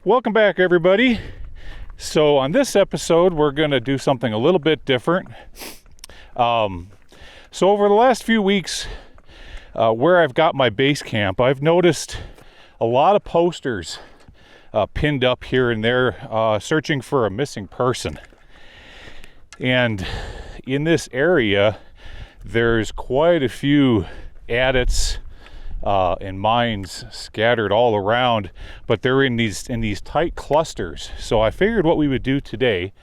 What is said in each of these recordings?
Welcome back, everybody. So on this episode, we're going to do something a little bit different. So over the last few weeks, where I've got my base camp, I've noticed a lot of posters pinned up here and there searching for a missing person. And in this area, there's quite a few adits and mines scattered all around, but they're in these tight clusters. So I figured what we would do today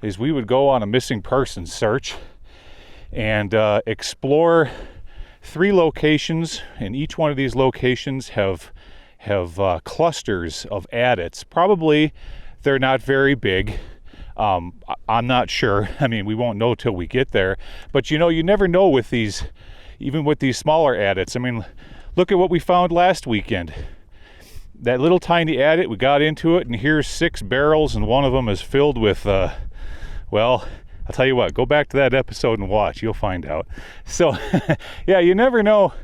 is we would go on a missing person search and explore 3 locations, and each one of these locations have clusters of adits. Probably they're not very big. I'm not sure. I mean, we won't know till we get there. But you know, you never know with these, even with these smaller adits. I mean, look at what we found last weekend. That little tiny adit, we got into it, and here's 6 barrels, and one of them is filled with, well, I'll tell you what, go back to that episode and watch, you'll find out. So, yeah, you never know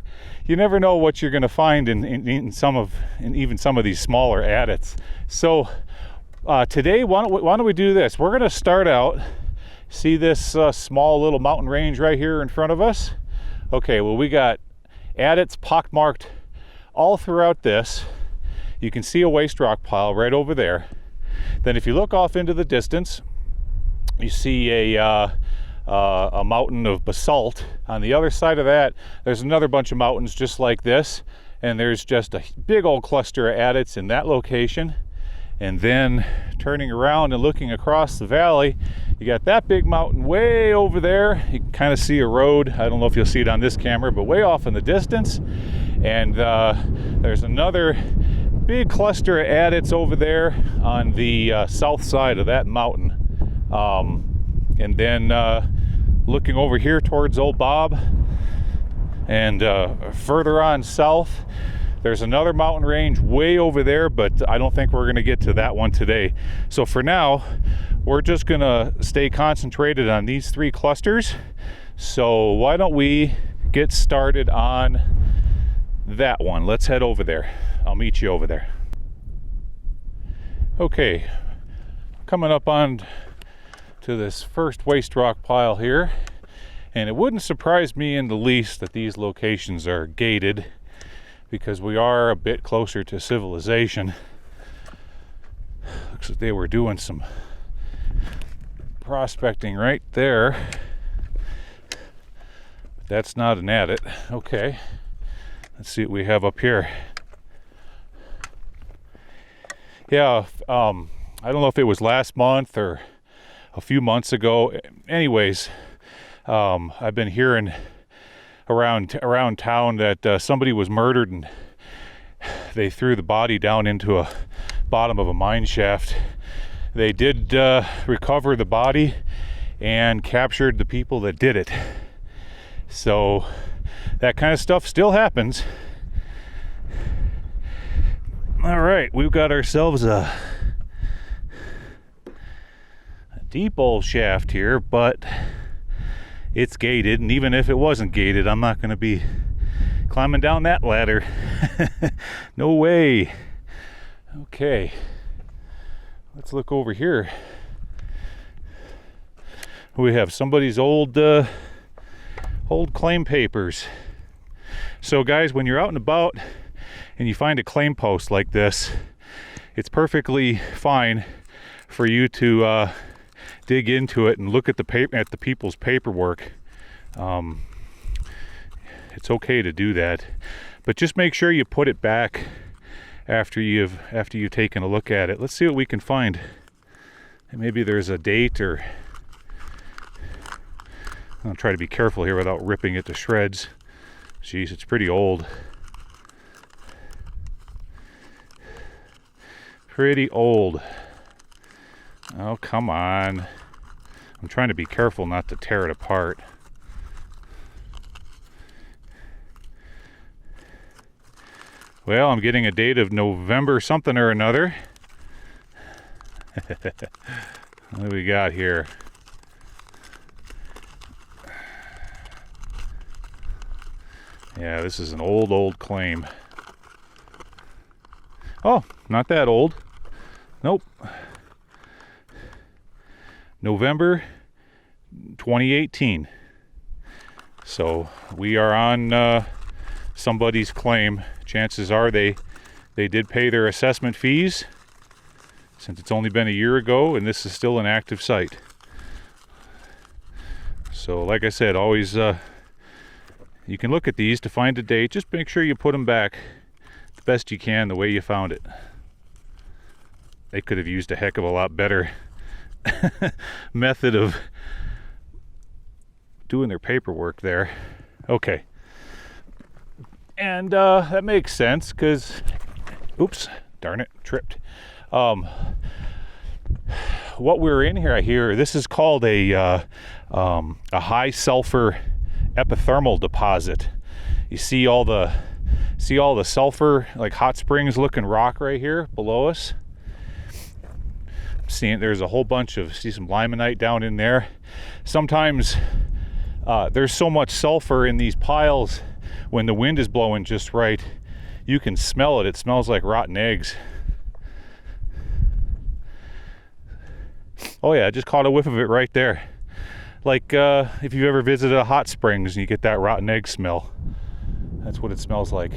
what you're going to find in even some of these smaller adits. So, today, why don't we do this? We're going to start out, see this small little mountain range right here in front of us? Okay, well, we got adits pockmarked all throughout this. You can see a waste rock pile right over there. Then if you look off into the distance, you see a mountain of basalt. On the other side of that, there's another bunch of mountains just like this, and there's just a big old cluster of adits in that location. And then turning around and looking across the valley, you got that big mountain way over there. You can kind of see a road. I don't know if you'll see it on this camera, but way off in the distance. And there's another big cluster of adits over there on the south side of that mountain. And then looking over here towards Old Bob, and further on south, there's another mountain range way over there, but I don't think we're going to get to that one today. So for now, we're just going to stay concentrated on these 3 clusters. So why don't we get started on that one? Let's head over there. I'll meet you over there. Okay, coming up on to this first waste rock pile here, and it wouldn't surprise me in the least that these locations are gated, because we are a bit closer to civilization. Looks like they were doing some prospecting right there. But that's not an adit. Okay, let's see what we have up here. Yeah, I don't know if it was last month or a few months ago. Anyways, I've been hearing around town that somebody was murdered and they threw the body down into a bottom of a mine shaft. They did recover the body and captured the people that did it. So that kind of stuff still happens. All right, we've got ourselves a deep old shaft here, but it's gated, and even if it wasn't gated, I'm not going to be climbing down that ladder. No way. Okay, let's look over here. We have somebody's old claim papers. So guys, when you're out and about and you find a claim post like this, it's perfectly fine for you to dig into it and look at the people's paperwork. It's okay to do that, but just make sure you put it back after you've taken a look at it. Let's see what we can find. Maybe there's a date, or I'll try to be careful here without ripping it to shreds. Jeez, it's pretty old. Pretty old. Oh, come on. I'm trying to be careful not to tear it apart. Well, I'm getting a date of November something or another. What do we got here? Yeah, this is an old claim. Oh, not that old. Nope. November 2018. So we are on somebody's claim. Chances are they did pay their assessment fees, since it's only been a year ago and this is still an active site. So like I said, always you can look at these to find a date. Just make sure you put them back the best you can the way you found it. They could have used a heck of a lot better method of doing their paperwork there. Okay. And that makes sense because, oops, darn it, tripped. What we're in here, I hear, this is called a high sulfur epithermal deposit. You see all the sulfur, like hot springs looking rock right here below us. Seeing there's a whole bunch of, see some limonite down in there. Sometimes there's so much sulfur in these piles, when the wind is blowing just right, you can smell it. It smells like rotten eggs. Oh yeah, I just caught a whiff of it right there. Like if you've ever visited a hot springs and you get that rotten egg smell, that's what it smells like.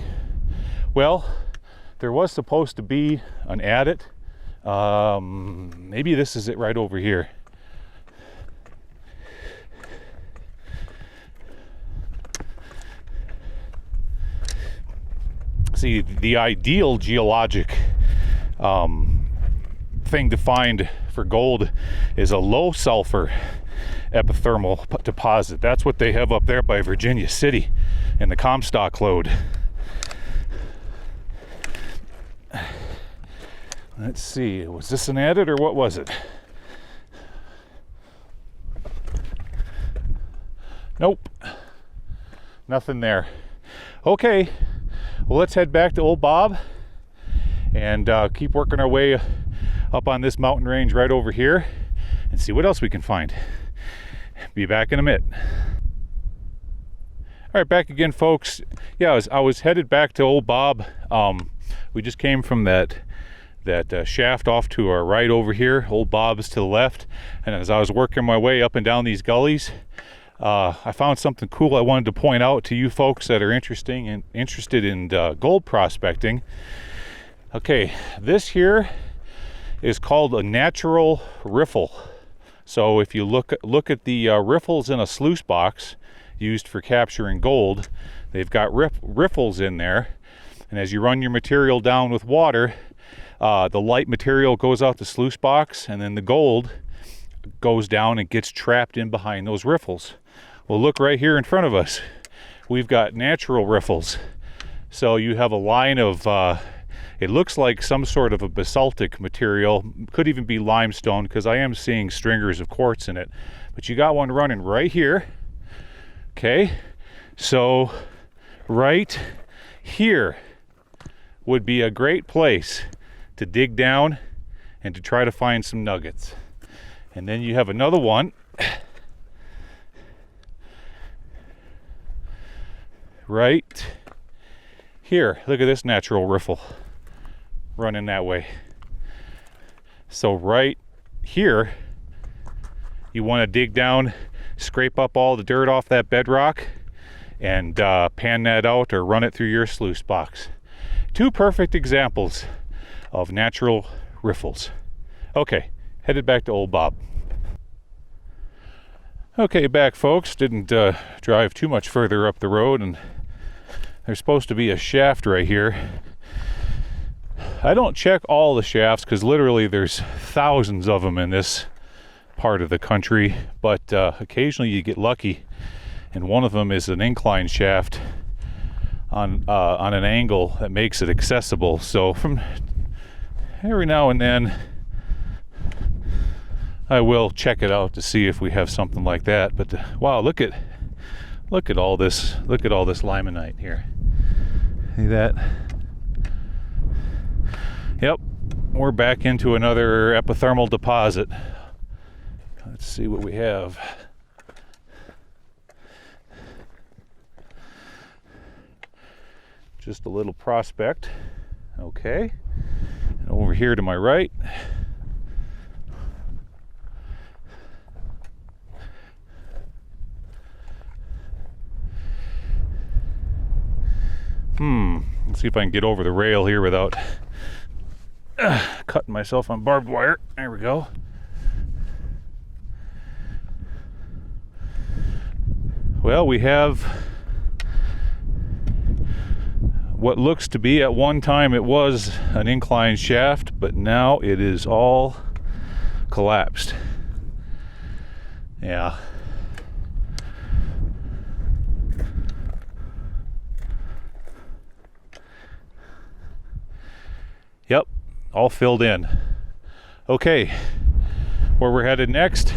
Well, there was supposed to be an adit. Maybe this is it right over here. See, the ideal geologic thing to find for gold is a low sulfur epithermal deposit. That's what they have up there by Virginia City in the Comstock lode. Let's see, was this an adit or what was it? Nope, nothing there. Okay, well, let's head back to Old Bob and keep working our way up on this mountain range right over here and see what else we can find. Be back in a minute. All right, back again, folks. Yeah, I was headed back to Old Bob. We just came from that shaft off to our right over here. Old Bob is to the left. And as I was working my way up and down these gullies, I found something cool I wanted to point out to you folks that are interested in gold prospecting. Okay, this here is called a natural riffle. So if you look at the riffles in a sluice box used for capturing gold, they've got riffles in there. And as you run your material down with water, the light material goes out the sluice box, and then the gold goes down and gets trapped in behind those riffles. Well, look right here in front of us. We've got natural riffles. So you have a line of, it looks like some sort of a basaltic material. Could even be limestone, because I am seeing stringers of quartz in it. But you got one running right here. Okay, so right here would be a great place to dig down and to try to find some nuggets. And then you have another one right here. Look at this natural riffle running that way. So right here, you want to dig down, scrape up all the dirt off that bedrock, and pan that out or run it through your sluice box. Two perfect examples of natural riffles. Okay, headed back to Old Bob. Okay, back, folks. Didn't drive too much further up the road, and there's supposed to be a shaft right here. I don't check all the shafts because literally there's thousands of them in this part of the country, but occasionally you get lucky, and one of them is an incline shaft on an angle that makes it accessible. So from every now and then I will check it out to see if we have something like that. But wow, look at all this limonite here. See that? Yep, we're back into another epithermal deposit. Let's see what we have. Just a little prospect. Okay. And over here to my right. Let's see if I can get over the rail here without cutting myself on barbed wire. There we go. Well, we have what looks to be, at one time it was an incline shaft, but now it is all collapsed. Yeah. Yep, all filled in. Okay, where we're headed next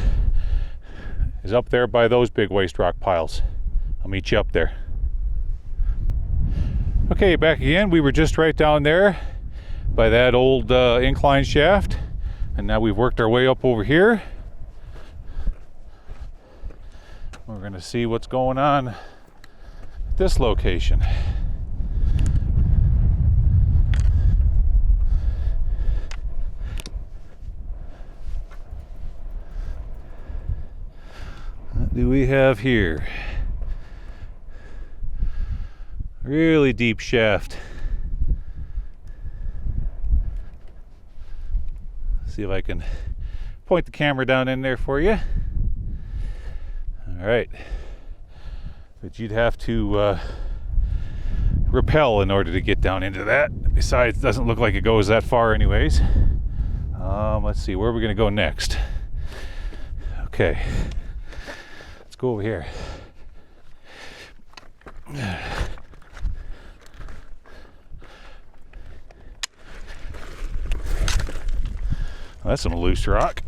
is up there by those big waste rock piles. I'll meet you up there. Okay, back again. We were just right down there by that old incline shaft, and now we've worked our way up over here. We're going to see what's going on at this location. What do we have here? Really deep shaft. See if I can point the camera down in there for you. All right. But you'd have to rappel in order to get down into that. Besides, it doesn't look like it goes that far anyways. Let's see, where are we going to go next? Okay. Let's go over here. Well, that's some loose rock.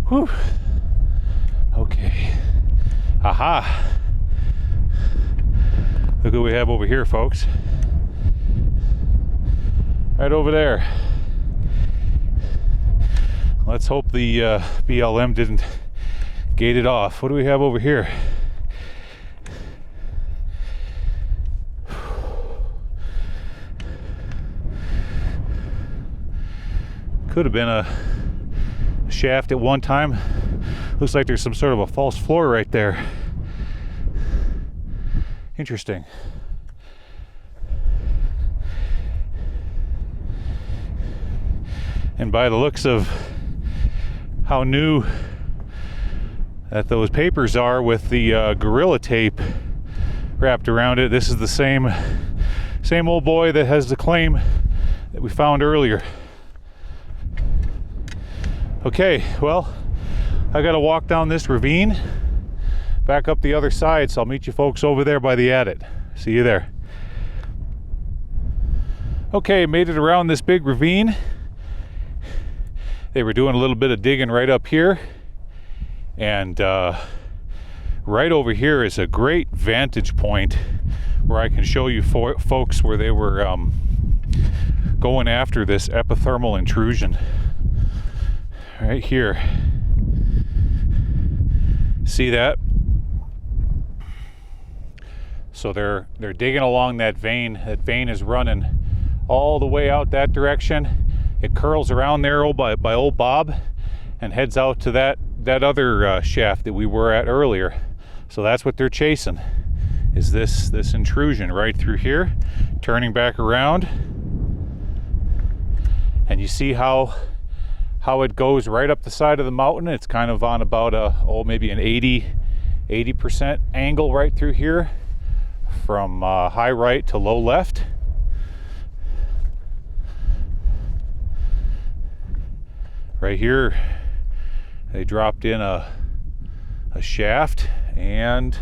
Whew. Okay. Aha. Look what we have over here, folks. Right over there. Let's hope the BLM didn't gate it off. What do we have over here? Could have been a shaft at one time. Looks like there's some sort of a false floor right there. Interesting. And by the looks of how new that those papers are with the Gorilla tape wrapped around it, this is the same old boy that has the claim that we found earlier. Okay, well, I gotta walk down this ravine back up the other side, so I'll meet you folks over there by the adit. See you there. Okay, made it around this big ravine. They were doing a little bit of digging right up here, and right over here is a great vantage point where I can show you folks where they were going after this epithermal intrusion. Right here. See that? So they're digging along that vein. That vein is running all the way out that direction. It curls around there by old Bob and heads out to that other shaft that we were at earlier. So that's what they're chasing, is this intrusion right through here, turning back around. And you see how it goes right up the side of the mountain. It's kind of on about maybe an 80% angle right through here, from high right to low left. Right here, they dropped in a shaft, and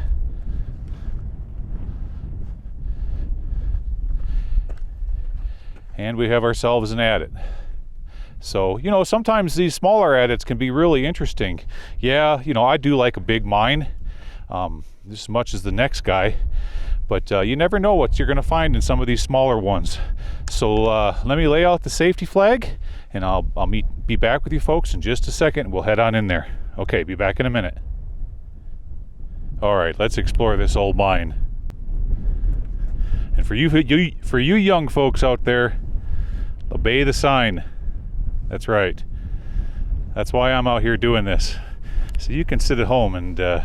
we have ourselves an adit. So, you know, sometimes these smaller adits can be really interesting. Yeah, you know, I do like a big mine, just as much as the next guy, but you never know what you're going to find in some of these smaller ones. So let me lay out the safety flag, and I'll be back with you folks in just a second. We'll head on in there. Okay, be back in a minute. All right, let's explore this old mine. And for you young folks out there, obey the sign. That's right. That's why I'm out here doing this. So you can sit at home and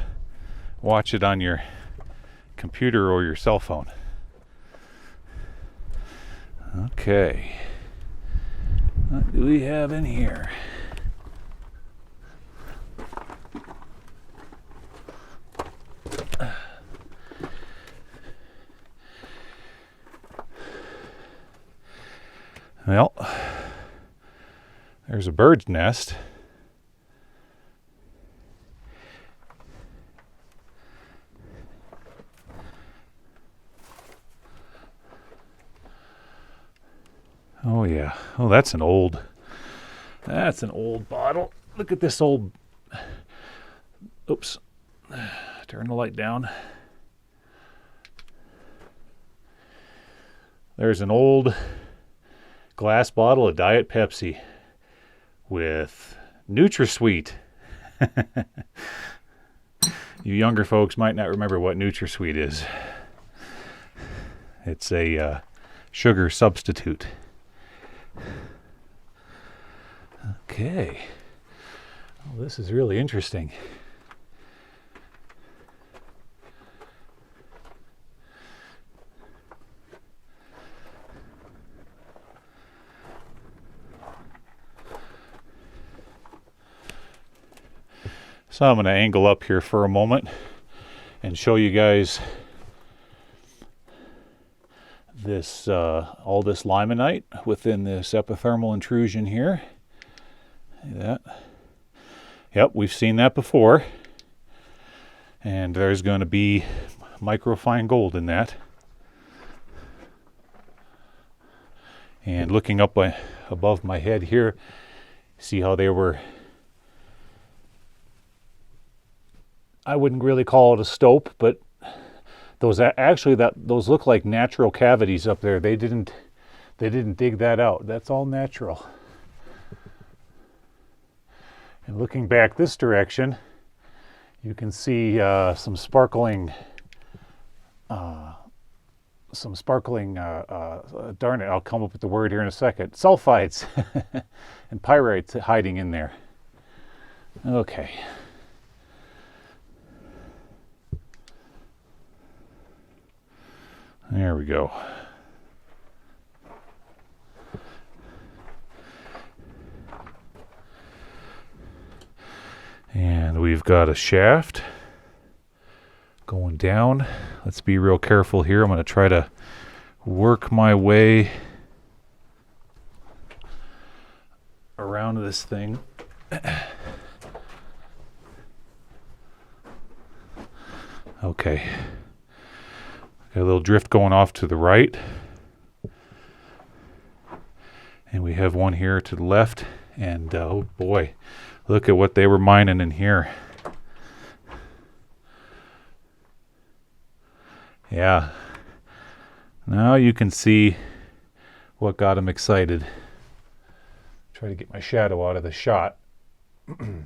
watch it on your computer or your cell phone. Okay. What do we have in here? Well, there's a bird's nest. Oh yeah. Oh, that's an old bottle. Look at this old, oops, turn the light down. There's an old glass bottle of Diet Pepsi with NutraSweet. You younger folks might not remember what NutraSweet is. It's a sugar substitute. Okay. Well, this is really interesting. So I'm going to angle up here for a moment and show you guys this all this limonite within this epithermal intrusion here. See that? Yep, we've seen that before. And there's going to be microfine gold in that. And looking up above my head here, see how they were, I wouldn't really call it a stope, but those those look like natural cavities up there. They didn't dig that out. That's all natural. And looking back this direction, you can see some sparkling, darn it, I'll come up with the word here in a second, sulfides and pyrites hiding in there. Okay. There we go. And we've got a shaft going down. Let's be real careful here. I'm going to try to work my way around this thing. Okay. Got a little drift going off to the right. And we have one here to the left. And oh boy, look at what they were mining in here. Yeah. Now you can see what got him excited. Try to get my shadow out of the shot. Let me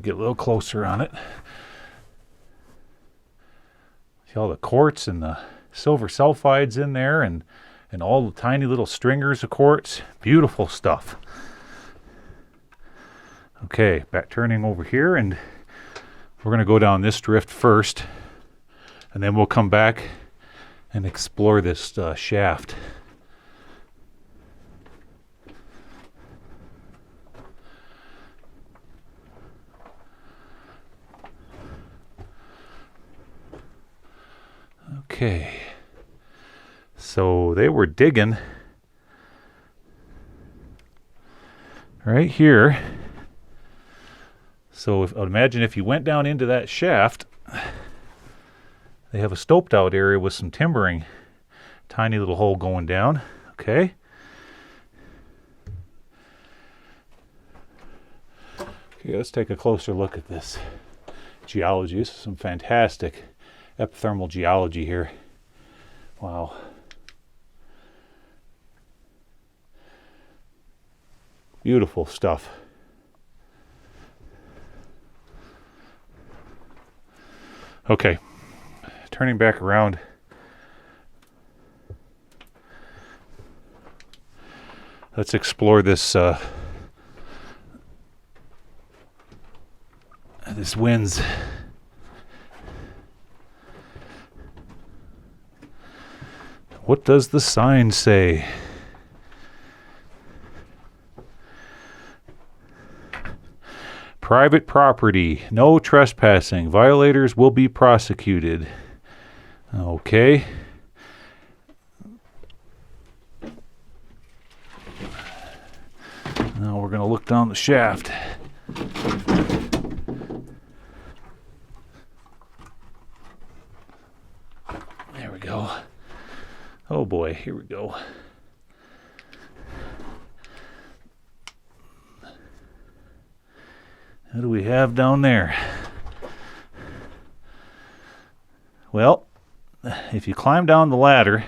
get a little closer on it. See all the quartz and the silver sulfides in there, and all the tiny little stringers of quartz. Beautiful stuff. Okay, back turning over here, and we're going to go down this drift first, and then we'll come back and explore this shaft. Okay, so they were digging right here. So imagine if you went down into that shaft, they have a stoped out area with some timbering. Tiny little hole going down, okay? Okay, let's take a closer look at this geology. This is some fantastic epithermal geology here. Wow. Beautiful stuff. Okay, turning back around. Let's explore this this winds. What does the sign say? Private property, no trespassing. Violators will be prosecuted. Okay. Now we're going to look down the shaft. There we go. Oh boy, here we go. What do we have down there? Well, if you climb down the ladder,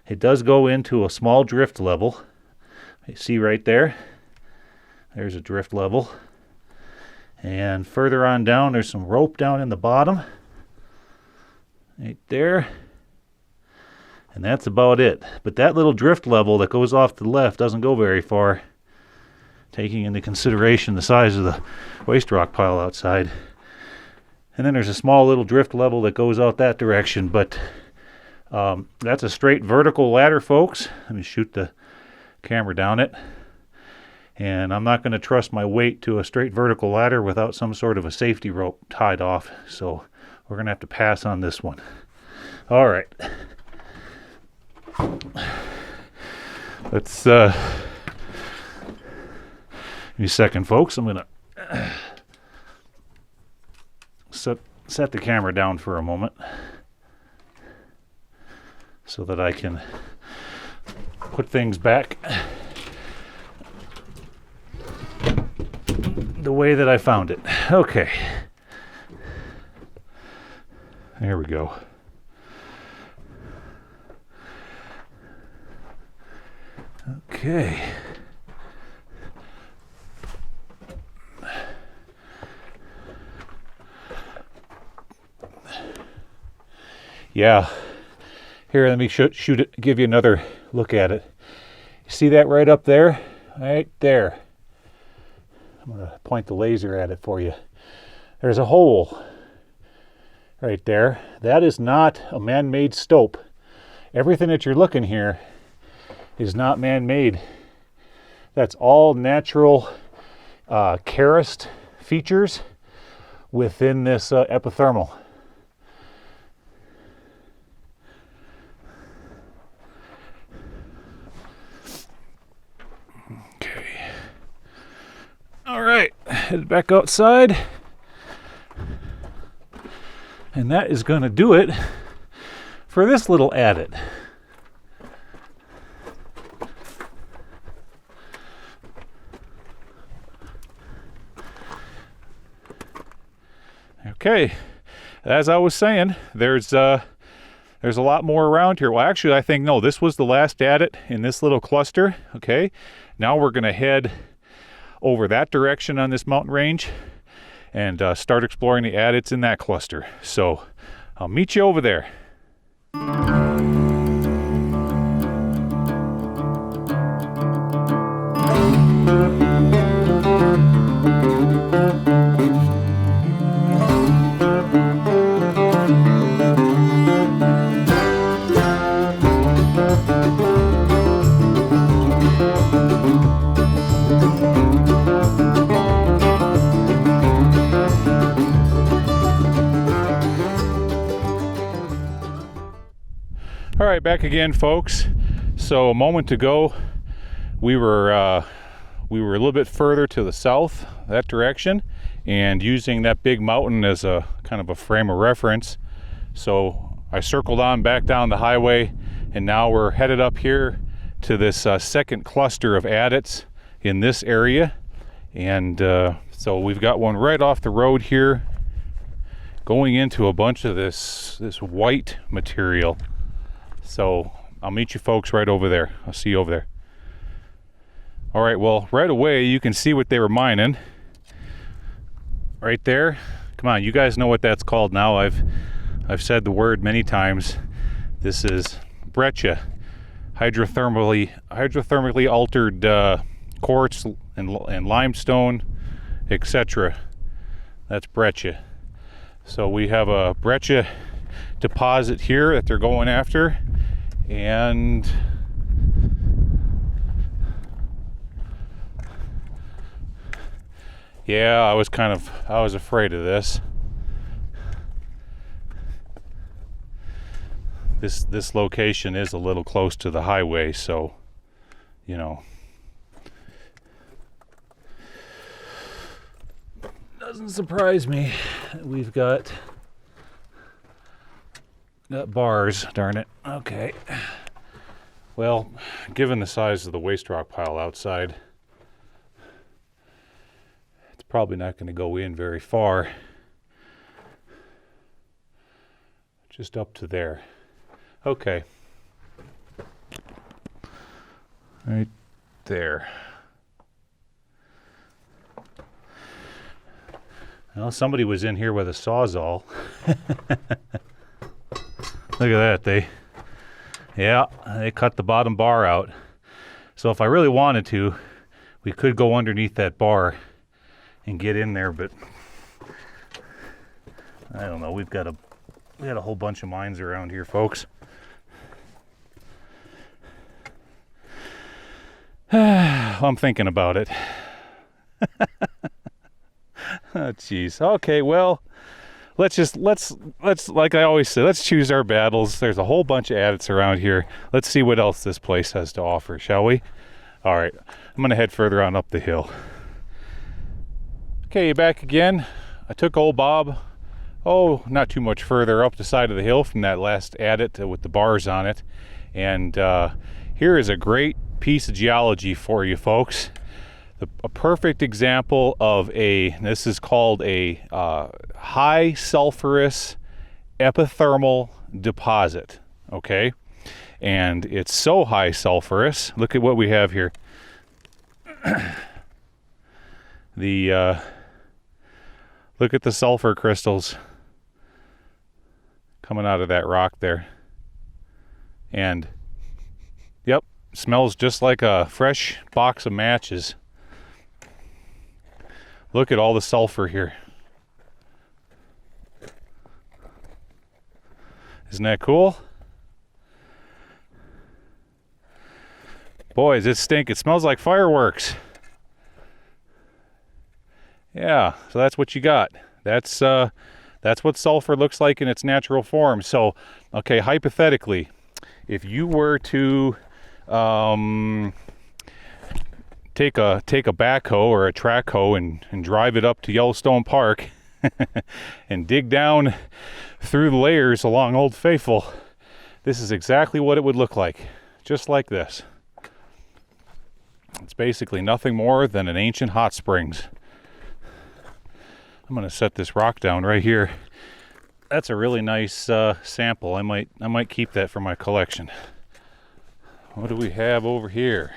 it does go into a small drift level. You see right there? There's a drift level. And further on down, there's some rope down in the bottom. Right there. And that's about it. But that little drift level that goes off to the left doesn't go very far, taking into consideration the size of the waste rock pile outside. And then there's a small little drift level that goes out that direction. But that's a straight vertical ladder, folks. Let me shoot the camera down it. And I'm not going to trust my weight to a straight vertical ladder without some sort of a safety rope tied off. So we're going to have to pass on this one. All right. Let's give me a second, folks. I'm going to set the camera down for a moment so that I can put things back the way that I found it. Okay. There we go. Okay. Yeah. Here, let me shoot it, give you another look at it. You see that right up there? Right there. I'm going to point the laser at it for you. There's a hole right there. That is not a man-made stope. Everything that you're looking here is not man-made. That's all natural karst features within this epithermal. Okay. All right, head back outside. And that is going to do it for this little adit. Okay, as I was saying, there's a lot more around here. Well, actually, I think, no, this was the last adit in this little cluster. Okay, now we're going to head over that direction on this mountain range and start exploring the adits in that cluster. So I'll meet you over there. All right, back again, folks. So a moment ago, we were a little bit further to the south, that direction, and using that big mountain as a kind of a frame of reference. So I circled on back down the highway, and now we're headed up here to this second cluster of adits in this area. And so we've got one right off the road here, going into a bunch of this white material. So I'll meet you folks right over there. I'll see you over there. All right, well, right away you can see what they were mining. Right there, Come on, you guys know what that's called now. I've said the word many times. This is breccia, hydrothermally altered quartz and limestone, etc. That's breccia. So we have a breccia deposit here that they're going after, and yeah, I was afraid of this. This location is a little close to the highway, so you know, doesn't surprise me that we've got bars, darn it. Okay. Well, given the size of the waste rock pile outside, it's probably not going to go in very far. Just up to there. Okay. Right there. Well, somebody was in here with a sawzall. Look at that. They cut the bottom bar out. So if I really wanted to, we could go underneath that bar and get in there, but I don't know. We got a whole bunch of mines around here, folks. I'm thinking about it. Oh, jeez. Okay, well, let's like I always say, let's choose our battles. There's a whole bunch of adits around here. Let's see what else this place has to offer, shall we? All right, I'm gonna head further on up the hill. Okay, back again. I took old Bob, not too much further up the side of the hill from that last adit with the bars on it. And here is a great piece of geology for you folks. A perfect example of this is called a high sulfurous epithermal deposit, okay? And it's so high sulfurous. Look at what we have here. Look at the sulfur crystals coming out of that rock there. And yep, smells just like a fresh box of matches. Look at all the sulfur here. Isn't that cool? Boys, it stinks. It smells like fireworks. Yeah, so that's what you got. That's what sulfur looks like in its natural form. So, okay, hypothetically, if you were to take a backhoe or a track hoe and drive it up to Yellowstone Park and dig down through the layers along Old Faithful, this is exactly what it would look like, just like this. It's basically nothing more than an ancient hot springs. I'm going to set this rock down right here. That's a really nice sample. I might keep that for my collection. What do we have over here?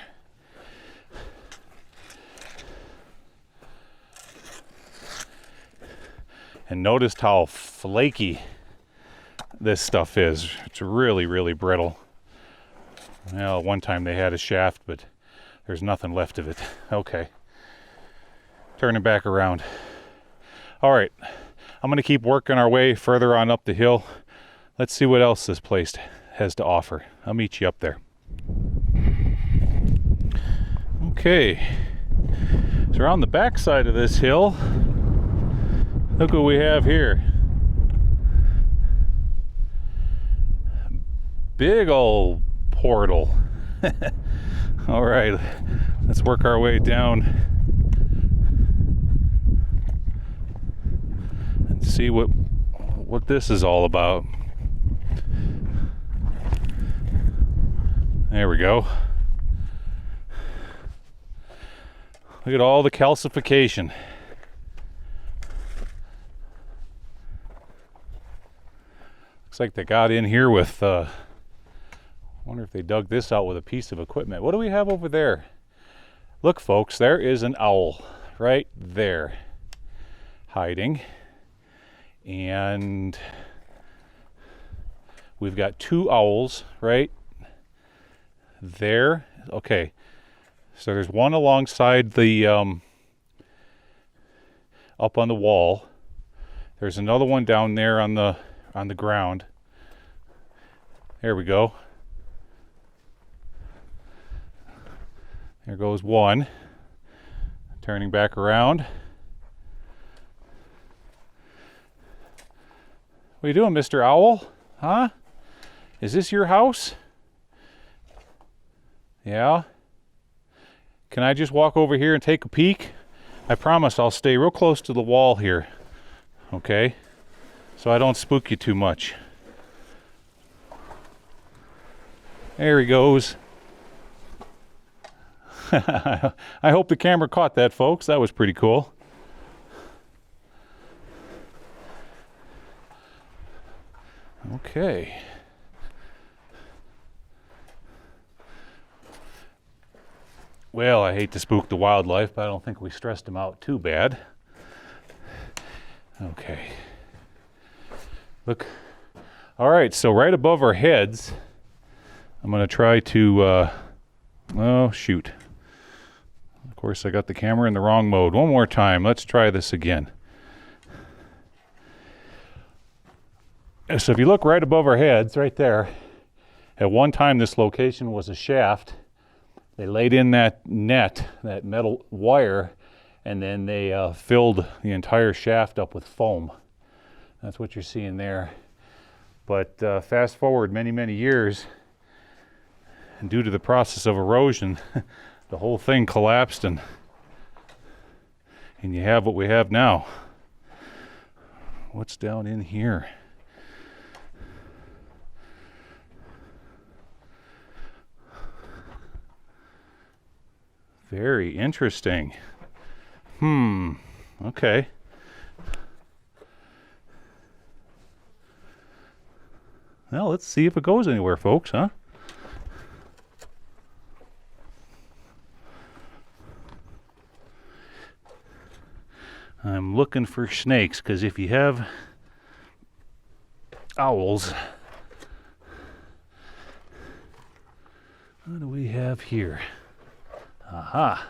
And notice how flaky this stuff is. It's really, really brittle. Well, one time they had a shaft, but there's nothing left of it. Okay. Turn it back around. All right. I'm going to keep working our way further on up the hill. Let's see what else this place has to offer. I'll meet you up there. Okay. So we're on the back side of this hill. Look what we have here. Big old portal. All right, let's work our way down and see what this is all about. There we go. Look at all the calcification. Looks like they got in here with, I wonder if they dug this out with a piece of equipment. What do we have over there? Look, folks, there is an owl right there hiding. And we've got 2 owls right there. Okay, so there's one alongside the up on the wall. There's another one down there on the ground. There we go. There goes one. Turning back around. What are you doing, Mr. Owl? Huh? Is this your house? Yeah? Can I just walk over here and take a peek? I promise I'll stay real close to the wall here. Okay? So I don't spook you too much. There he goes. I hope the camera caught that, folks. That was pretty cool. Okay. Well, I hate to spook the wildlife, but I don't think we stressed them out too bad. Okay. Look. All right, so right above our heads, I'm going to try to, oh, shoot. Of course, I got the camera in the wrong mode. One more time. Let's try this again. So if you look right above our heads, right there, at one time this location was a shaft. They laid in that net, that metal wire, and then they filled the entire shaft up with foam. That's what you're seeing there. But fast forward many, many years, and due to the process of erosion, the whole thing collapsed, and you have what we have now. What's down in here? Very interesting. Okay. Well, let's see if it goes anywhere, folks, huh? I'm looking for snakes, because if you have owls, what do we have here? Aha.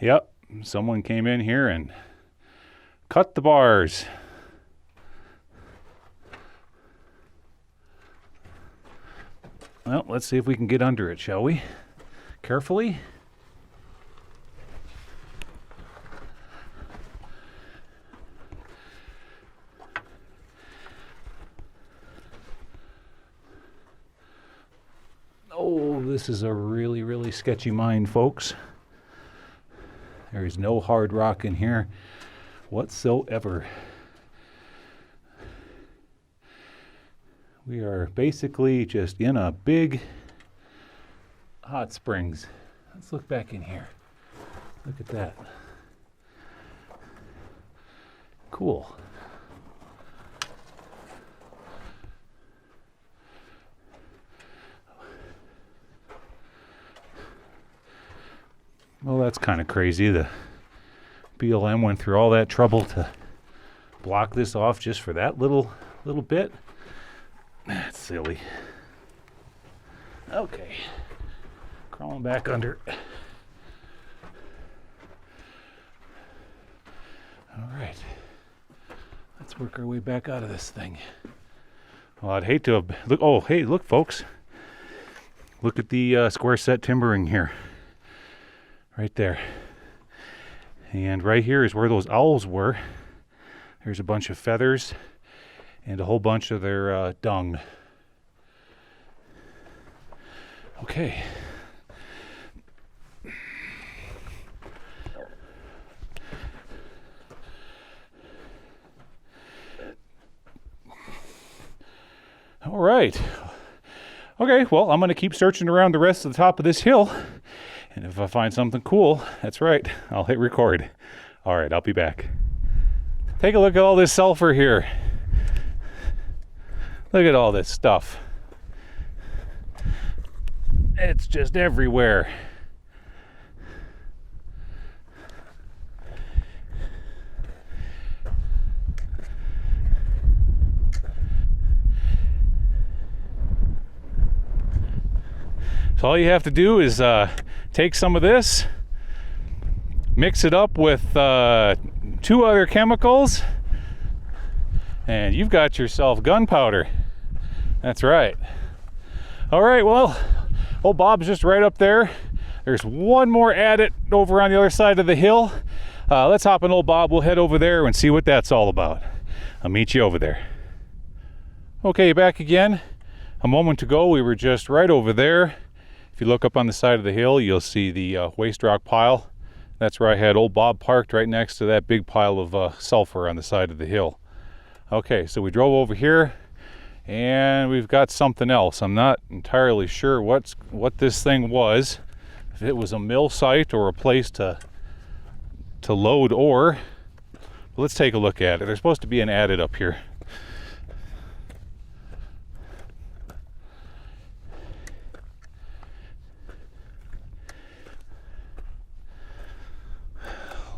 Yep, someone came in here and cut the bars. Well, let's see if we can get under it, shall we? Carefully. Oh, this is a really, really sketchy mine, folks. There is no hard rock in here whatsoever. We are basically just in a big hot springs. Let's look back in here. Look at that. Cool. Well, that's kind of crazy. The BLM went through all that trouble to block this off just for that little bit. That's silly. Okay. Crawling back under. All right. Let's work our way back out of this thing. Well, I'd hate to have... Look, oh, hey, look, folks. Look at the square set timbering here. Right there. And right here is where those owls were. There's a bunch of feathers and a whole bunch of their dung. Okay. All right. Okay, well, I'm going to keep searching around the rest of the top of this hill. And if I find something cool, that's right, I'll hit record. All right, I'll be back. Take a look at all this sulfur here. Look at all this stuff. It's just everywhere. So all you have to do is take some of this, mix it up with 2 other chemicals, and you've got yourself gunpowder. That's right. All right, well, old Bob's just right up there. There's one more adit over on the other side of the hill. Let's hop in old Bob. We'll head over there and see what that's all about. I'll meet you over there. Okay, back again. A moment ago, we were just right over there. If you look up on the side of the hill, you'll see the waste rock pile. That's where I had old Bob parked, right next to that big pile of sulfur on the side of the hill. Okay, so we drove over here, and we've got something else. I'm not entirely sure what this thing was. If it was a mill site or a place to load ore. But let's take a look at it. There's supposed to be an adit up here.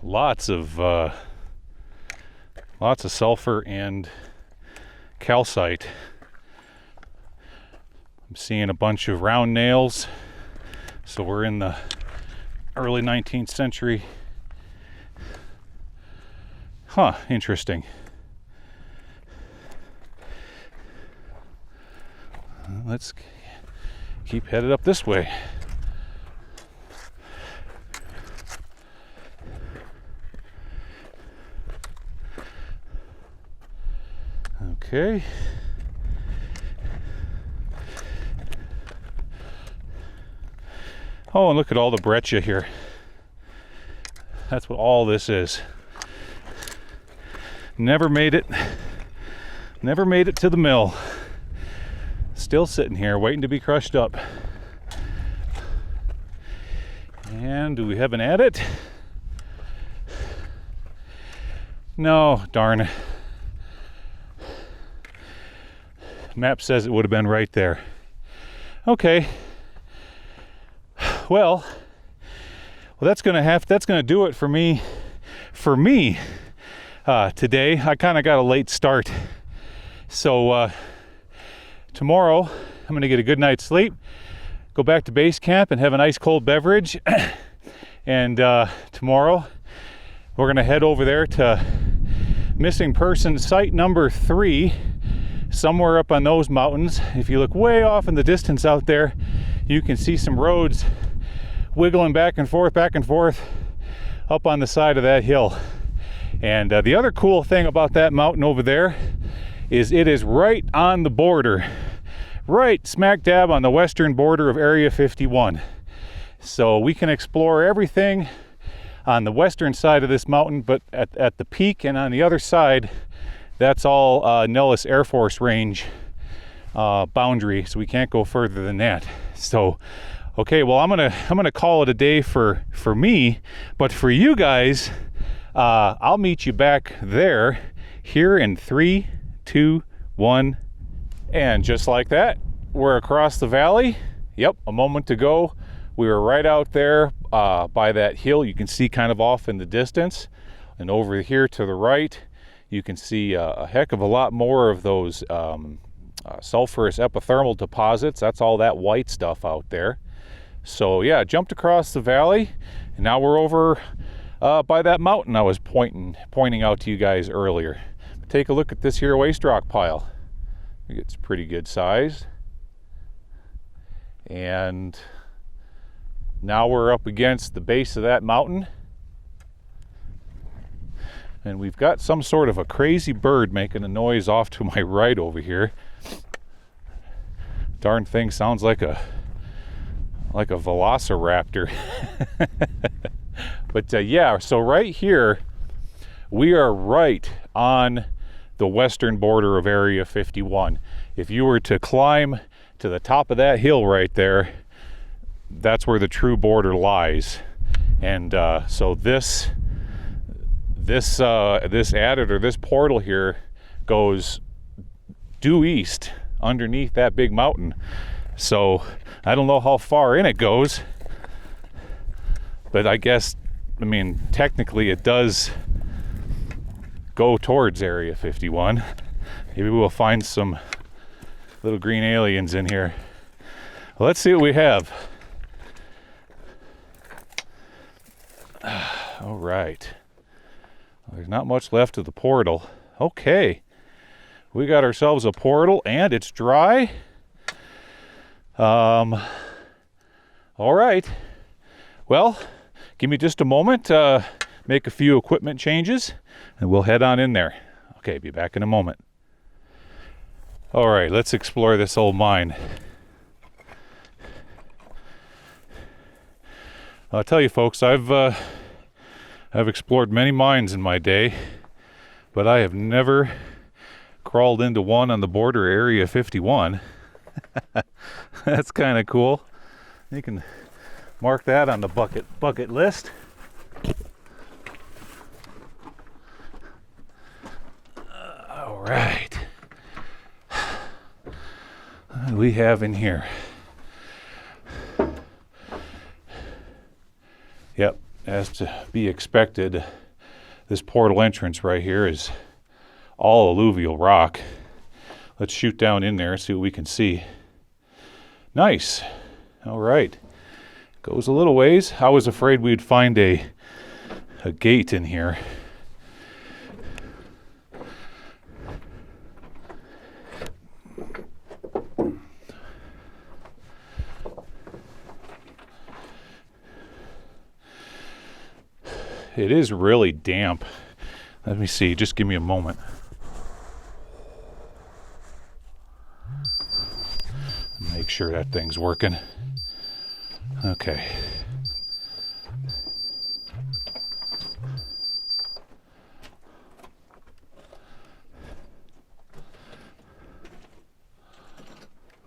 Lots of sulfur and calcite. I'm seeing a bunch of round nails. So we're in the early 19th century. Huh, interesting. Let's keep headed up this way. Okay. Oh, and look at all the breccia here. That's what all this is. Never made it to the mill. Still sitting here waiting to be crushed up. And do we have an adit? No, darn. Map says it would have been right there. Okay. Well, that's gonna do it for me today. I kind of got a late start, so tomorrow I'm gonna get a good night's sleep, go back to base camp and have a nice cold beverage, and tomorrow we're gonna head over there to missing person site number 3, somewhere up on those mountains. If you look way off in the distance out there, you can see some roads wiggling back and forth up on the side of that hill. And the other cool thing about that mountain over there is it is right on the border, right smack dab on the western border of Area 51. So we can explore everything on the western side of this mountain, but at the peak and on the other side, that's all Nellis Air Force Range boundary, so we can't go further than that. So okay, well, I'm gonna call it a day for me, but for you guys, I'll meet you back there here in 3, 2, 1, and just like that, we're across the valley. Yep, a moment ago, we were right out there by that hill. You can see kind of off in the distance, and over here to the right, you can see a heck of a lot more of those sulfurous epithermal deposits. That's all that white stuff out there. So yeah, jumped across the valley, and now we're over by that mountain I was pointing out to you guys earlier. Take a look at this here waste rock pile. I think it's pretty good size. And now we're up against the base of that mountain. And we've got some sort of a crazy bird making a noise off to my right over here. Darn thing sounds like a velociraptor. But yeah, so right here we are right on the western border of Area 51. If you were to climb to the top of that hill right there, that's where the true border lies. And so this adit, or this portal here, goes due east underneath that big mountain. So I don't know how far in it goes, but I guess, I mean, technically it does go towards Area 51. Maybe we'll find some little green aliens in here. Well, let's see what we have. All right. Well, there's not much left of the portal. Okay. We got ourselves a portal and it's dry. All right. Well, give me just a moment, make a few equipment changes, and we'll head on in there. Okay, be back in a moment. All right, let's explore this old mine. I'll tell you folks, I've explored many mines in my day, but I have never crawled into one on the border Area 51. That's kind of cool. You can mark that on the bucket list. All right. What do we have in here? Yep, as to be expected, this portal entrance right here is all alluvial rock. Let's shoot down in there and see what we can see. Nice. All right. Goes a little ways. I was afraid we'd find a gate in here. It is really damp. Let me see, just give me a moment. Make sure that thing's working. Okay.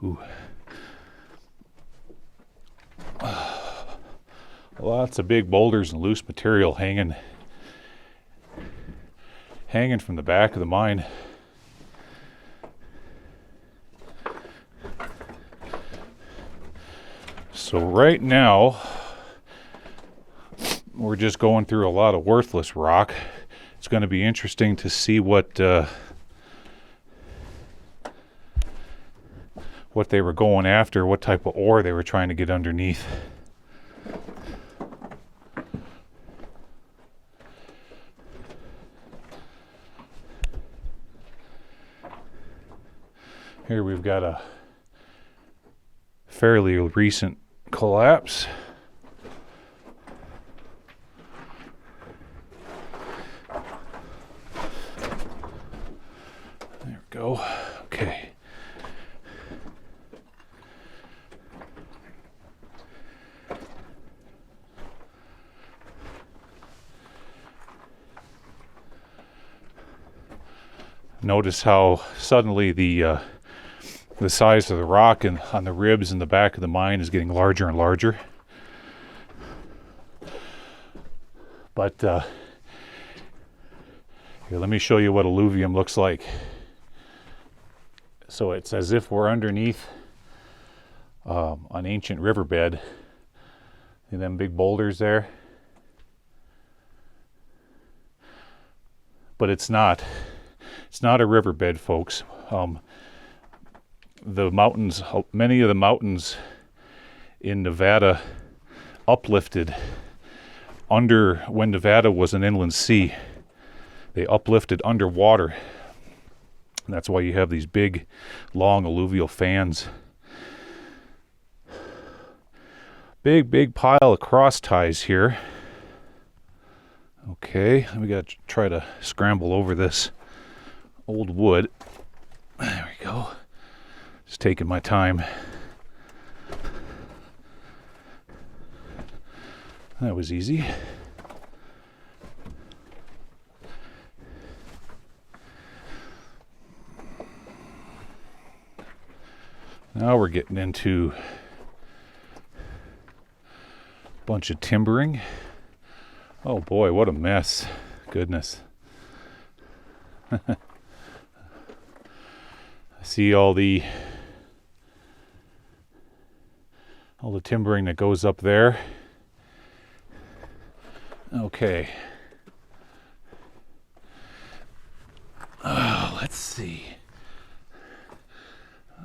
Ooh. Lots of big boulders and loose material hanging from the back of the mine. So right now, we're just going through a lot of worthless rock. It's going to be interesting to see what they were going after, what type of ore they were trying to get underneath. Here we've got a fairly recent collapse. There we go. Okay. Notice how suddenly the size of the rock and on the ribs in the back of the mine is getting larger and larger. But here, let me show you what alluvium looks like. So it's as if we're underneath an ancient riverbed. See them big boulders there? But it's not. It's not a riverbed, folks. The mountains, many of the mountains in Nevada uplifted under, when Nevada was an inland sea, they uplifted underwater. And that's why you have these big, long alluvial fans. Big pile of cross ties here. Okay, we got to try to scramble over this old wood. There we go. Just taking my time. That was easy. Now we're getting into a bunch of timbering. Oh boy, what a mess. Goodness. I see all the all the timbering that goes up there. Okay. Let's see.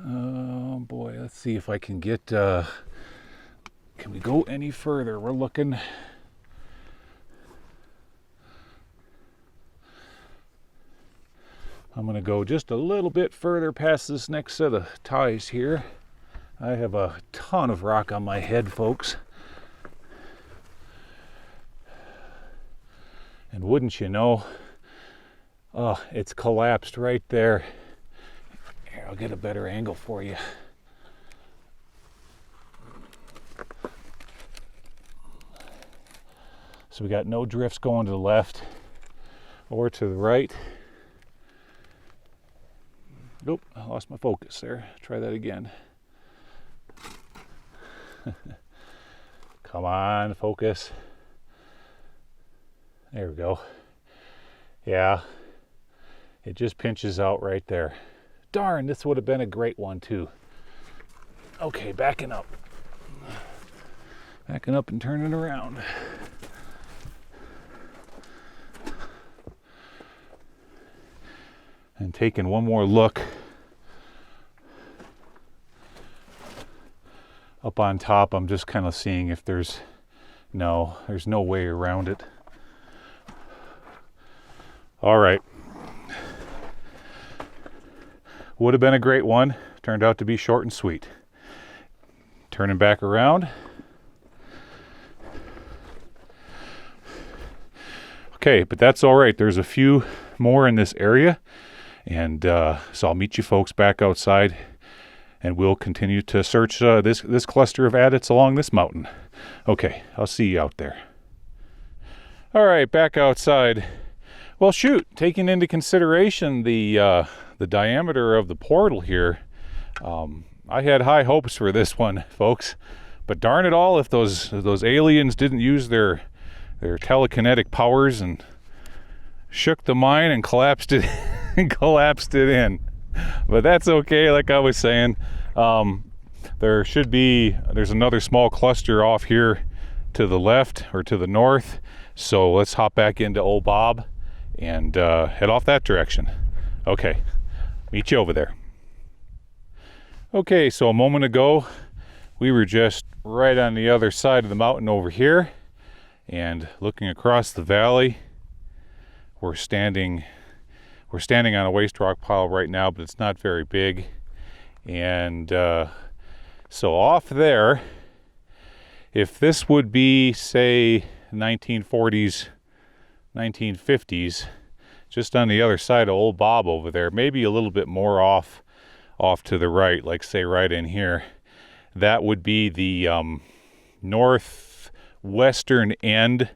Oh boy, let's see if I can get, can we go any further? We're looking. I'm going to go just a little bit further past this next set of ties here. I have a ton of rock on my head, folks. And wouldn't you know, oh, it's collapsed right there. Here, I'll get a better angle for you. So we got no drifts going to the left or to the right. Nope, I lost my focus there. Try that again. Come on, focus. There we go. Yeah, it just pinches out right there. Darn, this would have been a great one too. Okay, backing up. Backing up and turning around. And taking one more look up on top. I'm just kind of seeing if there's no way around it. All right. Would have been a great one. Turned out to be short and sweet. Turning back around. Okay, but that's all right. There's a few more in this area. And so I'll meet you folks back outside, and we'll continue to search this cluster of adits along this mountain. Okay, I'll see you out there. All right, back outside. Well, shoot, taking into consideration the diameter of the portal here, I had high hopes for this one, folks. But darn it all, if those aliens didn't use their telekinetic powers and shook the mine and collapsed it in. But that's okay. Like I was saying, there's another small cluster off here to the left or to the north. So let's hop back into Old Bob and head off that direction. Okay, meet you over there. Okay, so a moment ago we were just right on the other side of the mountain over here, and looking across the valley, we're standing on a waste rock pile right now, but it's not very big. And so off there, if this would be, say, 1940s, 1950s, just on the other side of Old Bob over there, maybe a little bit more off to the right, like say right in here, that would be the northwestern end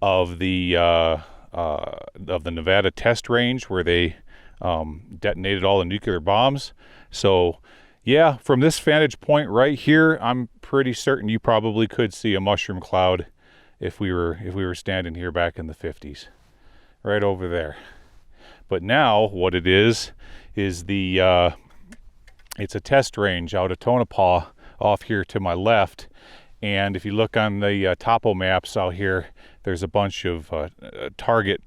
of the Nevada test range where they detonated all the nuclear bombs. So yeah, from this vantage point right here, I'm pretty certain you probably could see a mushroom cloud if we were standing here back in the 50s, right over there. But now what it is the it's a test range out of Tonopah off here to my left. And if you look on the topo maps out here, there's a bunch of target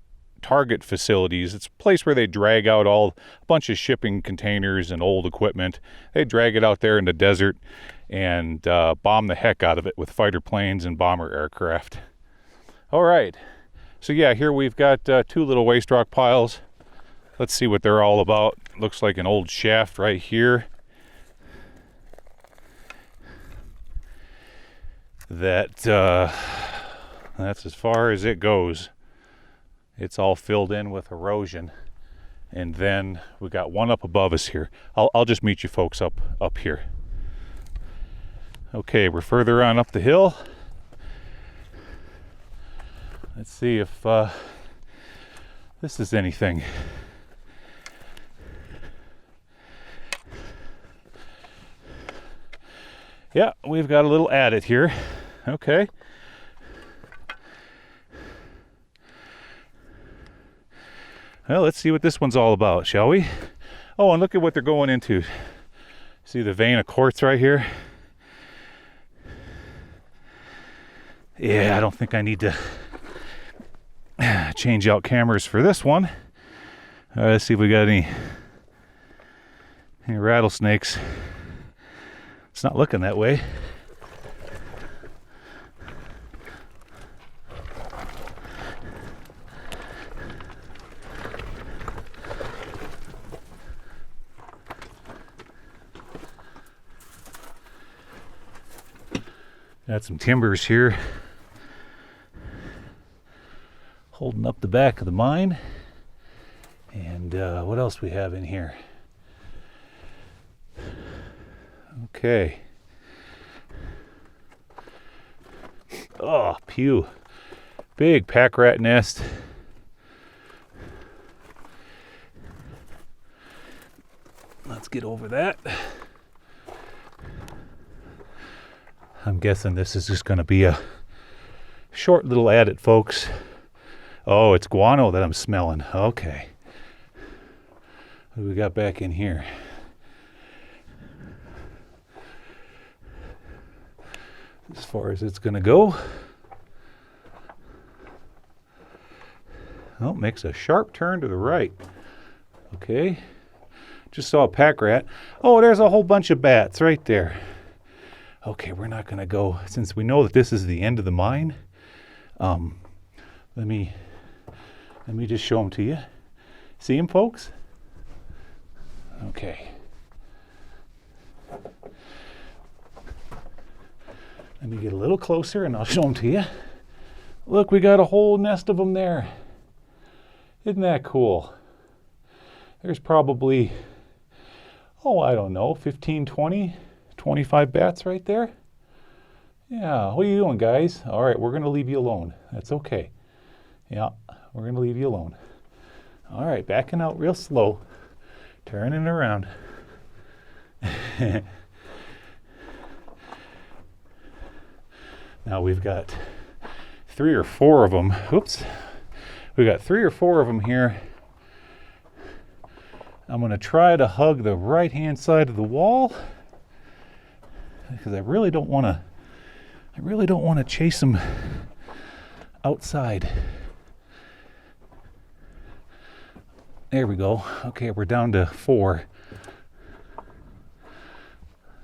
facilities. It's a place where they drag out a bunch of shipping containers and old equipment. They drag it out there in the desert and bomb the heck out of it with fighter planes and bomber aircraft. All right, so yeah, here we've got two little waste rock piles. Let's see what they're all about. Looks like an old shaft right here. That's as far as it goes. It's all filled in with erosion. And then we got one up above us here. I'll just meet you folks up here. Okay, we're further on up the hill. Let's see if this is anything. Yeah, we've got a little adit here. Okay. Well, let's see what this one's all about, shall we? Oh, and look at what they're going into. See the vein of quartz right here? Yeah, I don't think I need to change out cameras for this one. Let's see if we got any rattlesnakes. It's not looking that way. Got some timbers here holding up the back of the mine. And what else we have in here? Okay. Oh, pew. Big pack rat nest. Let's get over that. I'm guessing this is just going to be a short little edit, folks. Oh, it's guano that I'm smelling. Okay. What do we got back in here? As far as it's going to go. Oh, makes a sharp turn to the right. Okay. Just saw a pack rat. Oh, there's a whole bunch of bats right there. Okay, we're not going to go, since we know that this is the end of the mine. Let me just show them to you. See them, folks? Okay. Let me get a little closer and I'll show them to you. Look, we got a whole nest of them there. Isn't that cool? There's probably, oh, I don't know, 15, 20, 25 bats right there. Yeah, what are you doing, guys? All right, we're going to leave you alone. That's okay. Yeah, we're going to leave you alone. All right, backing out real slow. Turning around. Now we've got 3 or 4 of them. Oops. We've got 3 or 4 of them here. I'm going to try to hug the right-hand side of the wall because I really don't want to chase them outside. There we go. Okay, we're down to 4.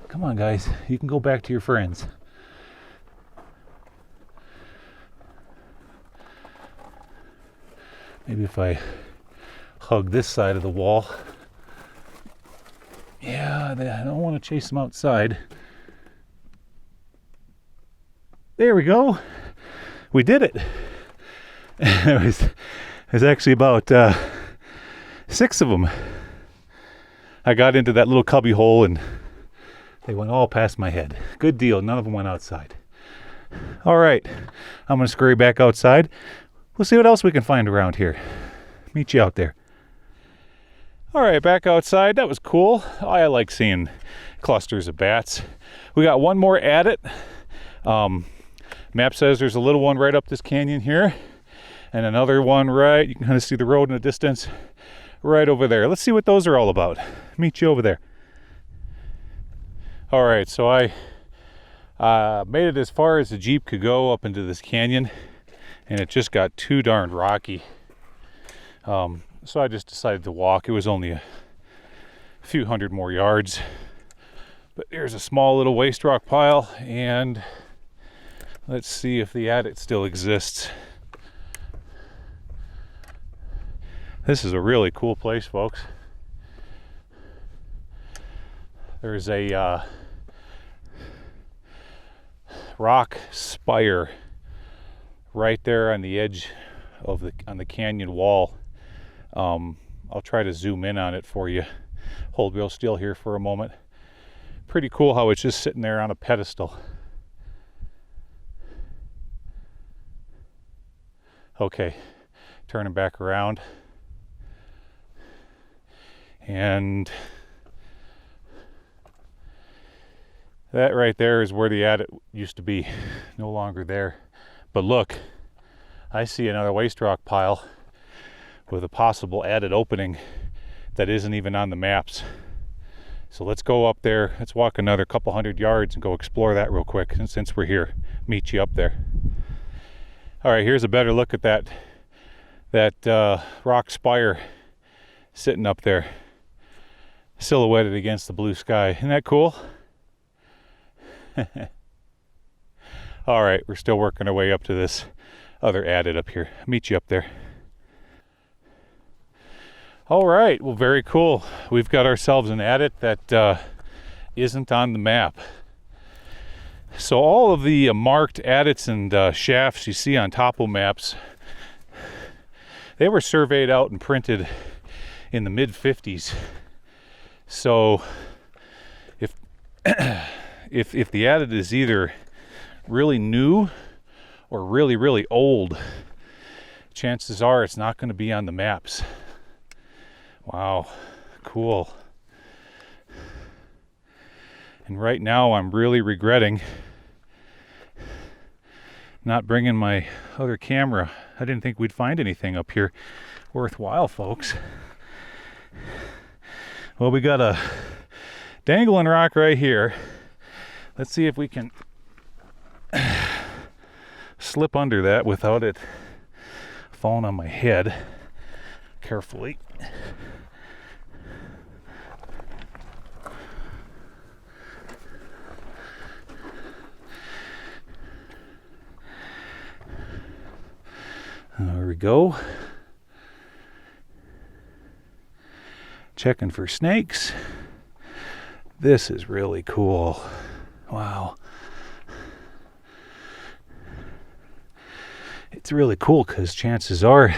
Come on, guys. You can go back to your friends. Maybe if I hug this side of the wall. Yeah, I don't want to chase them outside. There we go. We did it. It was actually about 6 of them. I got into that little cubby hole and they went all past my head. Good deal. None of them went outside. All right. I'm going to scurry back outside. We'll see what else we can find around here. Meet you out there. All right, back outside. That was cool. I like seeing clusters of bats. We got one more at it. Map says there's a little one right up this canyon here. And another one right, you can kind of see the road in the distance, right over there. Let's see what those are all about. Meet you over there. All right, so I made it as far as the Jeep could go up into this canyon. And it just got too darn rocky. So I just decided to walk. It was only a few hundred more yards. But here's a small little waste rock pile, and let's see if the adit still exists. This is a really cool place, folks. There's a rock spire right there on the edge of the canyon wall. I'll try to zoom in on it for you. Hold real still here for a moment. Pretty cool how it's just sitting there on a pedestal. Okay, turning back around. And that right there is where the adit used to be. No longer there. But look, I see another waste rock pile with a possible adit opening that isn't even on the maps. So let's go up there. Let's walk another couple hundred yards and go explore that real quick since we're here. Meet you up there. All right, here's a better look at that rock spire sitting up there, silhouetted against the blue sky. Isn't that cool? All right, we're still working our way up to this other adit up here. Meet you up there. All right, well, very cool. We've got ourselves an adit that isn't on the map. So all of the marked adits and shafts you see on topo maps, they were surveyed out and printed in the mid-50s. So if if the adit is either really new or really, really old, chances are it's not going to be on the maps. Wow, cool. And right now I'm really regretting not bringing my other camera. I didn't think we'd find anything up here worthwhile, folks. Well, we got a dangling rock right here. Let's see if we can slip under that without it falling on my head. Carefully. There we go. Checking for snakes. This is really cool. Wow. It's really cool because chances are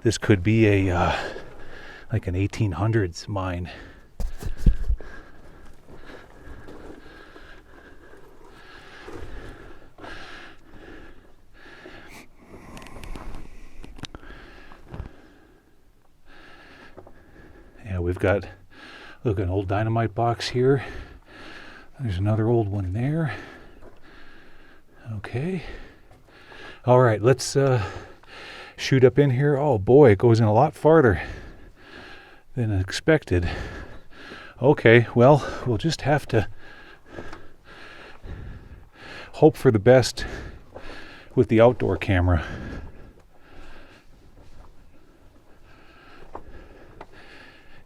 this could be a like an 1800s mine. Yeah, we've got, look, an old dynamite box here. There's another old one there. Okay. All right, let's shoot up in here. Oh boy, it goes in a lot farther than expected. Okay, well, we'll just have to hope for the best with the outdoor camera.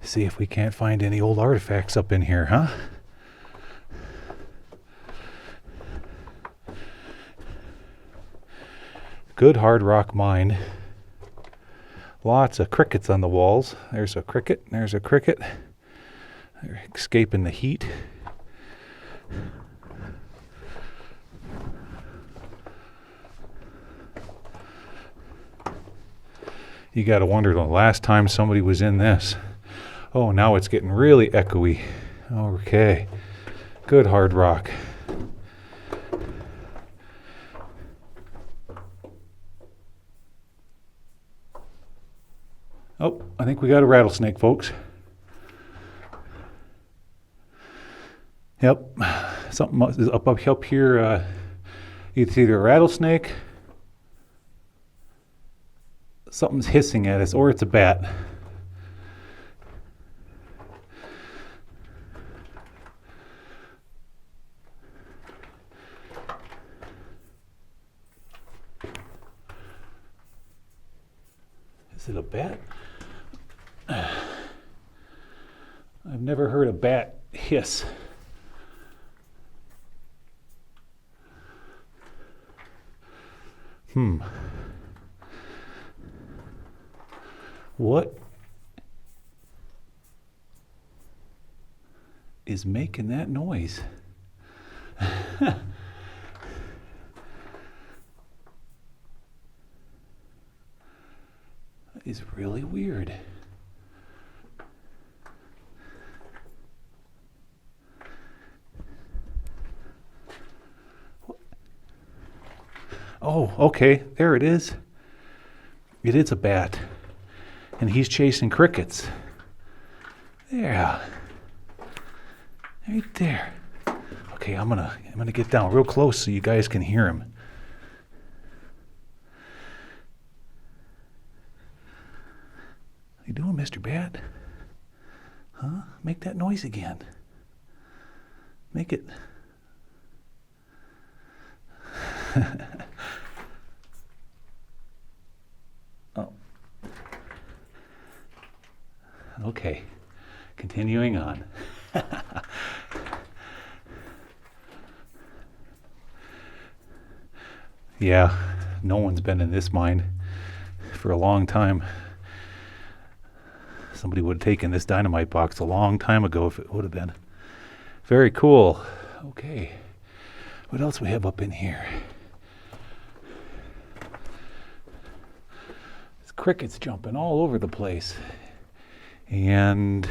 See if we can't find any old artifacts up in here, huh? Good hard rock mine. Lots of crickets on the walls. There's a cricket, there's a cricket. They're escaping the heat. You gotta wonder the last time somebody was in this. Oh, now it's getting really echoey. Okay. Good hard rock. Oh, I think we got a rattlesnake, folks. Yep. Something is up here. It's either a rattlesnake, something's hissing at us, or it's a bat. Is it a bat? I've never heard a bat hiss. What is making that noise? Is really weird. Oh, okay, there it is. It is a bat, and he's chasing crickets. There, right there. Okay, I'm gonna get down real close so you guys can hear him. How you doing, Mr. Bat? Huh? Make that noise again. Make it. Okay, continuing on. Yeah, no one's been in this mine for a long time. Somebody would have taken this dynamite box a long time ago if it would have been. Very cool. Okay, what else we have up in here? There's crickets jumping all over the place. And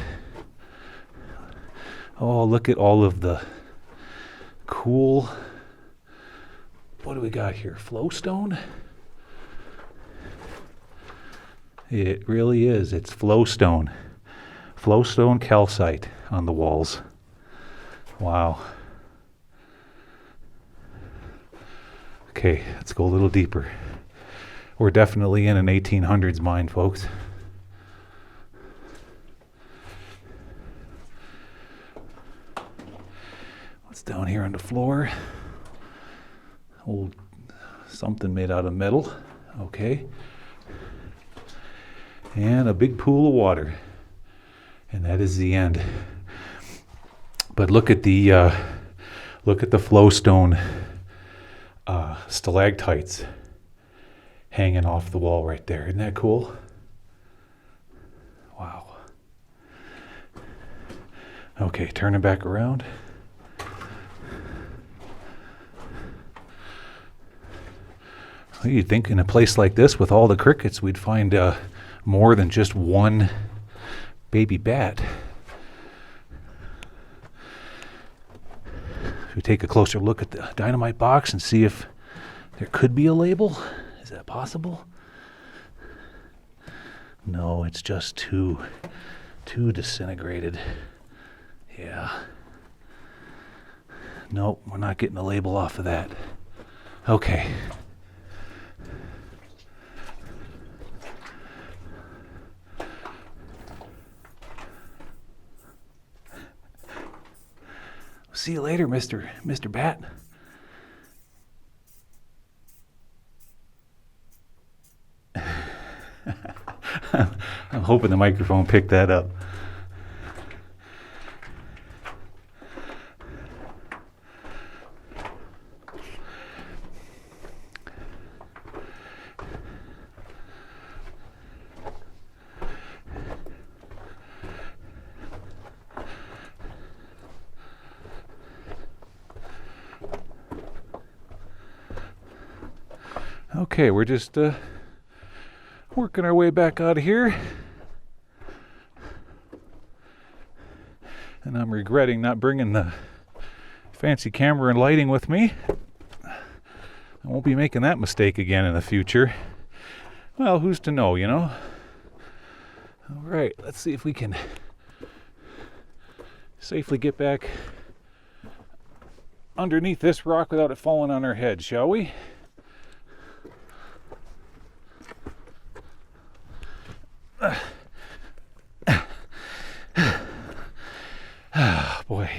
oh, look at all of the cool, what do we got here? Flowstone? It really is. It's flowstone. Flowstone calcite on the walls. Wow. Okay, let's go a little deeper. We're definitely in an 1800s mine, folks. What's down here on the floor? Old something made out of metal. Okay. And a big pool of water. And that is the end. But look at the flowstone stalactites hanging off the wall right there. Isn't that cool? Wow. Okay, turning back around. Well, you'd think in a place like this with all the crickets we'd find more than just one baby bat. Should we take a closer look at the dynamite box and see if there could be a label? Is that possible? No, it's just too disintegrated. Yeah. Nope, we're not getting a label off of that. Okay. See you later, Mr. Bat. I'm hoping the microphone picked that up. Okay, we're just working our way back out of here. And I'm regretting not bringing the fancy camera and lighting with me. I won't be making that mistake again in the future. Well, who's to know, you know? All right, let's see if we can safely get back underneath this rock without it falling on our head, shall we? Boy.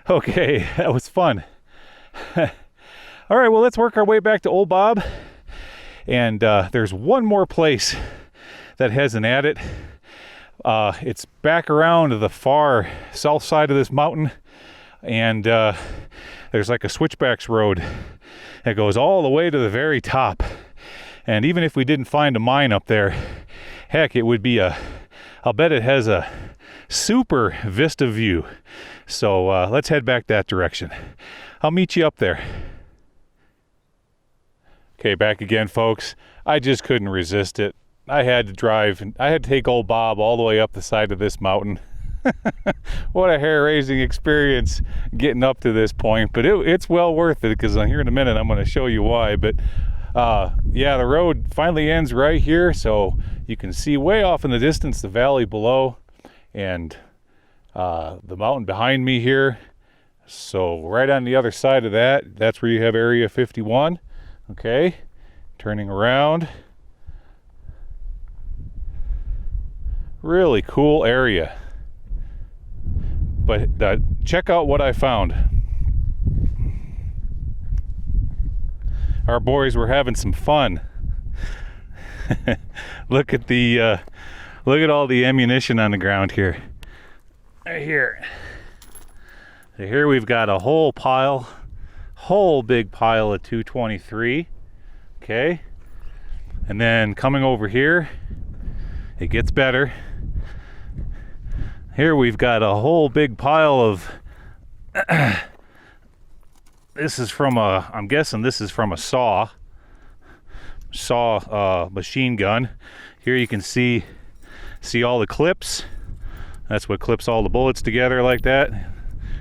Okay, that was fun. All right, well, let's work our way back to Old Bob. And there's one more place that has an adit. It's back around to the far south side of this mountain. And there's like a switchbacks road that goes all the way to the very top. And even if we didn't find a mine up there, heck, it would be I'll bet it has a super vista view. So let's head back that direction. I'll meet you up there. Okay, back again, folks. I just couldn't resist it. I had to drive, I had to take Old Bob all the way up the side of this mountain. What a hair-raising experience getting up to this point, but it's well worth it, because here in a minute I'm going to show you why. But yeah, the road finally ends right here, so you can see way off in the distance the valley below and the mountain behind me here. So right on the other side of that, that's where you have Area 51. Okay, turning around. Really cool area. But check out what I found. Our boys were having some fun. Look at the Look at all the ammunition on the ground here. Right here. So here we've got a whole big pile of 223. Okay. And then coming over here, it gets better. Here we've got a whole big pile of this is from I'm guessing this is from a saw machine gun. Here you can see all the clips. That's what clips all the bullets together like that.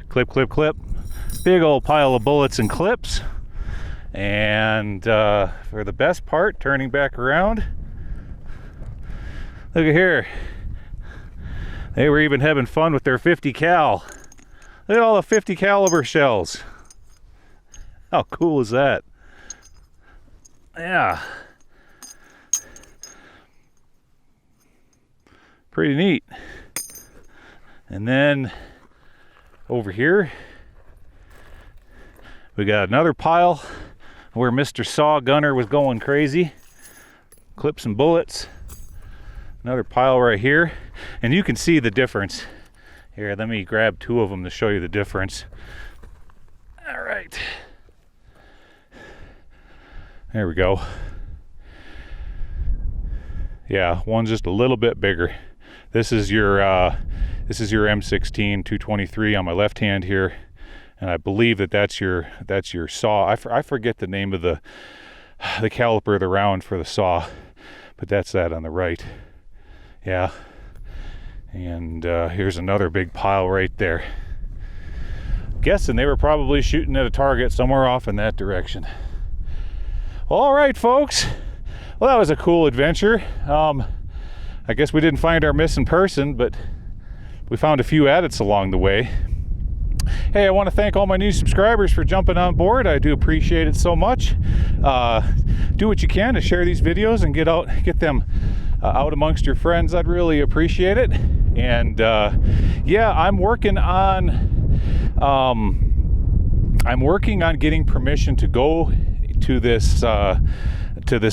Clip, clip, clip. Big old pile of bullets and clips. And for the best part, turning back around, look at here. They were even having fun with their 50 cal. Look at all the 50 caliber shells. How cool is that? Yeah. Pretty neat. And then over here, we got another pile where Mr. Saw Gunner was going crazy. Clips and bullets. Another pile right here. And you can see the difference. Here, let me grab two of them to show you the difference. All right. There we go. Yeah, one's just a little bit bigger. This is your M16 223 on my left hand here, and I believe that's your saw. I forget the name of the caliper of the round for the saw, but that's that on the right. Yeah. And here's another big pile right there. Guessing they were probably shooting at a target somewhere off in that direction. All right, folks. Well, that was a cool adventure. I guess we didn't find our missing person, but we found a few adits along the way. Hey, I want to thank all my new subscribers for jumping on board. I do appreciate it so much. Do what you can to share these videos and get them out amongst your friends. I'd really appreciate it. And yeah, I'm working on getting permission to go to this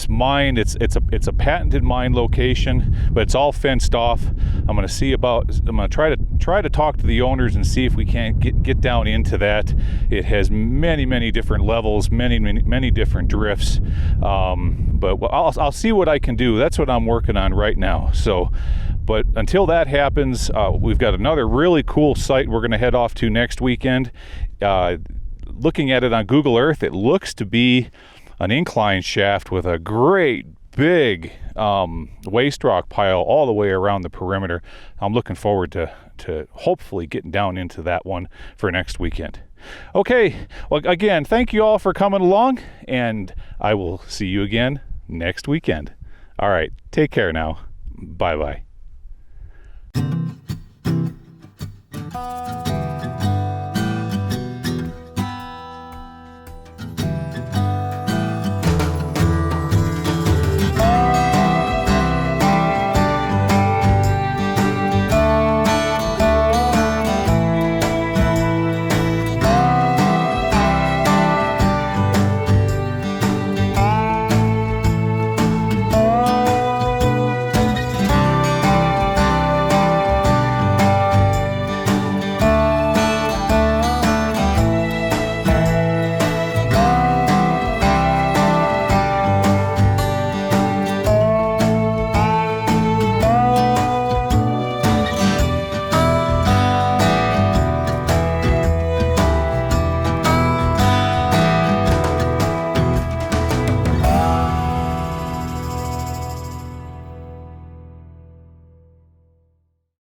mine. It's a patented mine location, but it's all fenced off. I'm going to try to talk to the owners and see if we can't get down into that. It has many different levels, many different drifts. But I'll see what I can do. That's what I'm working on right now. So, but until that happens, we've got another really cool site we're going to head off to next weekend. Looking at it on Google Earth, it looks to be an incline shaft with a great big waste rock pile all the way around the perimeter. I'm looking forward to hopefully getting down into that one for next weekend. Okay, well, again, thank you all for coming along, and I will see you again next weekend. All right, take care now. Bye-bye.